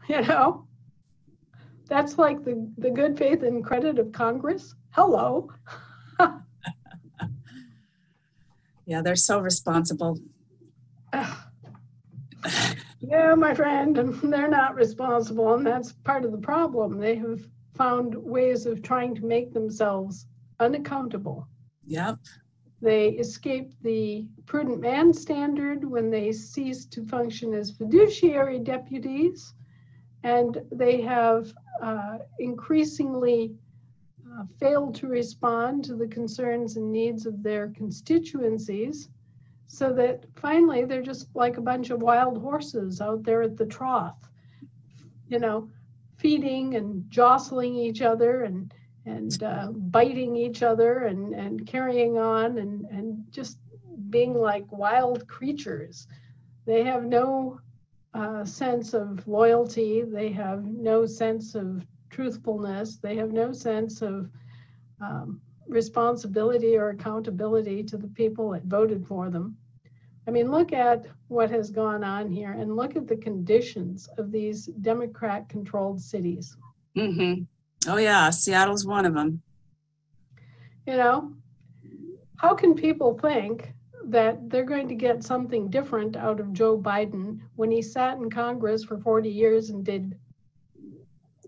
You know, that's like the good faith and credit of Congress. Hello. Yeah, they're so responsible. Yeah, my friend, they're not responsible, and that's part of the problem. They have found ways of trying to make themselves unaccountable. Yep. They escaped the prudent man standard when they ceased to function as fiduciary deputies, and they have increasingly failed to respond to the concerns and needs of their constituencies, so that finally they're just like a bunch of wild horses out there at the trough, you know, feeding and jostling each other and biting each other and carrying on and just being like wild creatures. They have no sense of loyalty. They have no sense of truthfulness. They have no sense of responsibility or accountability to the people that voted for them. I mean, look at what has gone on here and look at the conditions of these Democrat-controlled cities. Mm-hmm. Oh, yeah, Seattle's one of them. You know, how can people think that they're going to get something different out of Joe Biden when he sat in Congress for 40 years and did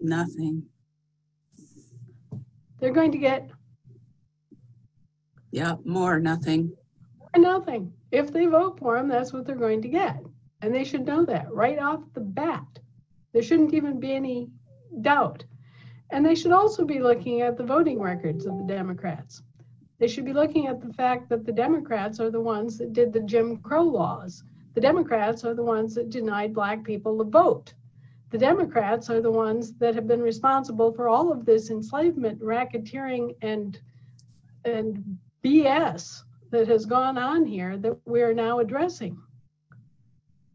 nothing? They're going to get more nothing. Or nothing. If they vote for him, that's what they're going to get. And they should know that right off the bat. There shouldn't even be any doubt. And they should also be looking at the voting records of the Democrats. They should be looking at the fact that the Democrats are the ones that did the Jim Crow laws. The Democrats are the ones that denied Black people the vote. The Democrats are the ones that have been responsible for all of this enslavement, racketeering, and BS that has gone on here that we are now addressing.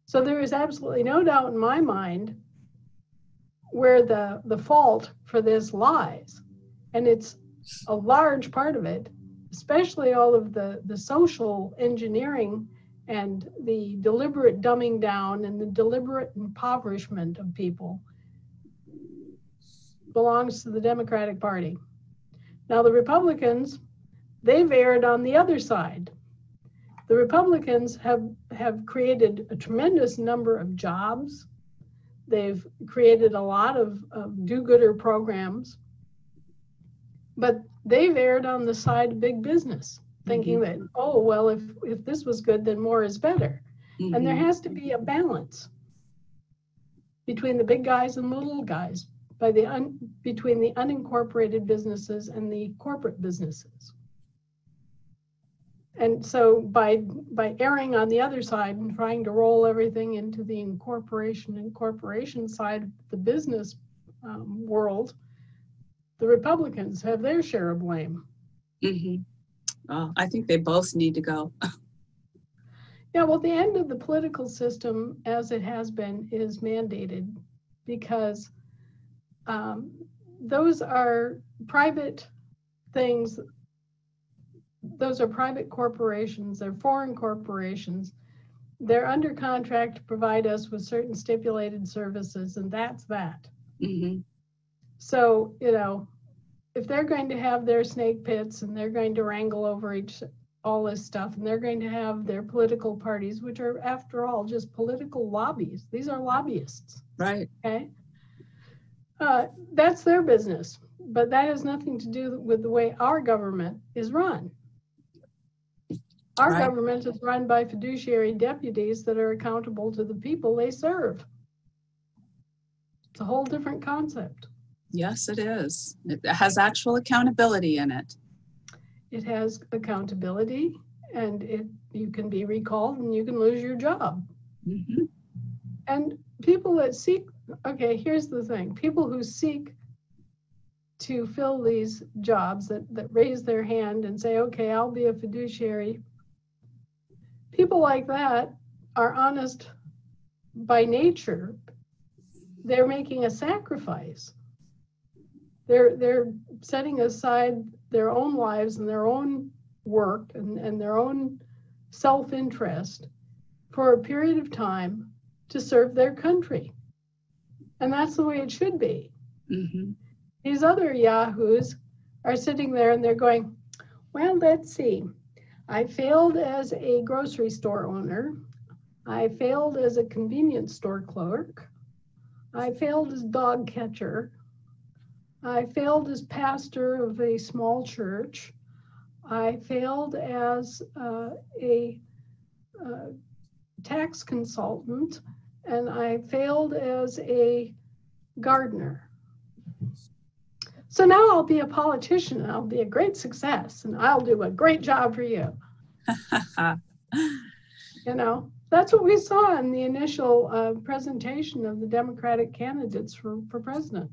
So there is absolutely no doubt in my mind where the fault for this lies. And it's a large part of it, especially all of the social engineering and the deliberate dumbing down and the deliberate impoverishment of people belongs to the Democratic Party. Now the Republicans, they've erred on the other side. The Republicans have created a tremendous number of jobs. They've created a lot of do-gooder programs, but they've erred on the side of big business, thinking that, oh, well, if this was good, then more is better. And there has to be a balance between the big guys and the little guys, between the unincorporated businesses and the corporate businesses. And so by erring on the other side and trying to roll everything into the incorporation side of the business world, the Republicans have their share of blame. Oh, I think they both need to go. Yeah, well, the end of the political system as it has been is mandated because those are private things. Those are private corporations. They're foreign corporations. They're under contract to provide us with certain stipulated services, and that's that. So, you know, if they're going to have their snake pits and they're going to wrangle over all this stuff, and they're going to have their political parties, which are, after all, just political lobbies. These are lobbyists. Right. Okay. That's their business, but that has nothing to do with the way our government is run. Our government is run by fiduciary deputies that are accountable to the people they serve. It's a whole different concept. Yes, it is. It has actual accountability in it. It has accountability, and you can be recalled and you can lose your job. And people that seek, okay, here's the thing. People who seek to fill these jobs that raise their hand and say, okay, I'll be a fiduciary. People like that are honest by nature. They're making a sacrifice. They're setting aside their own lives and their own work and their own self-interest for a period of time to serve their country. And that's the way it should be. Mm-hmm. These other yahoos are sitting there and they're going, well, let's see. I failed as a grocery store owner. I failed as a convenience store clerk. I failed as dog catcher. I failed as pastor of a small church. I failed as a tax consultant, and I failed as a gardener. So now I'll be a politician and I'll be a great success and I'll do a great job for you. You know, that's what we saw in the initial presentation of the Democratic candidates for president.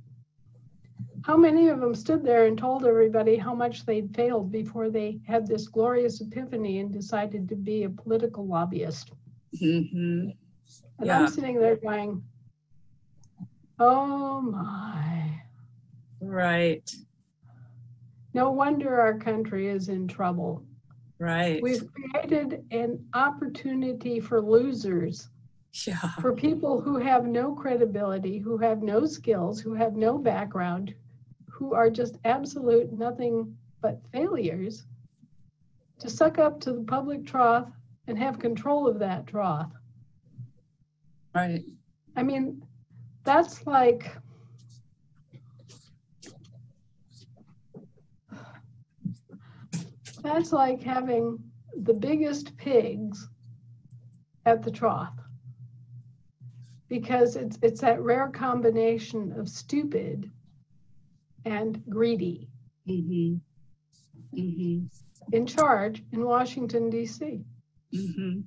How many of them stood there and told everybody how much they'd failed before they had this glorious epiphany and decided to be a political lobbyist? Mm-hmm. And Yeah. I'm sitting there going, oh my. Right. No wonder our country is in trouble. Right. We've created an opportunity for losers, Yeah. for people who have no credibility, who have no skills, who have no background, who are just absolute nothing but failures, to suck up to the public trough and have control of that trough. Right. I mean, that's like having the biggest pigs at the trough, because it's that rare combination of stupid and greedy Mm-hmm. Mm-hmm. in charge in Washington, D.C. Mm-hmm.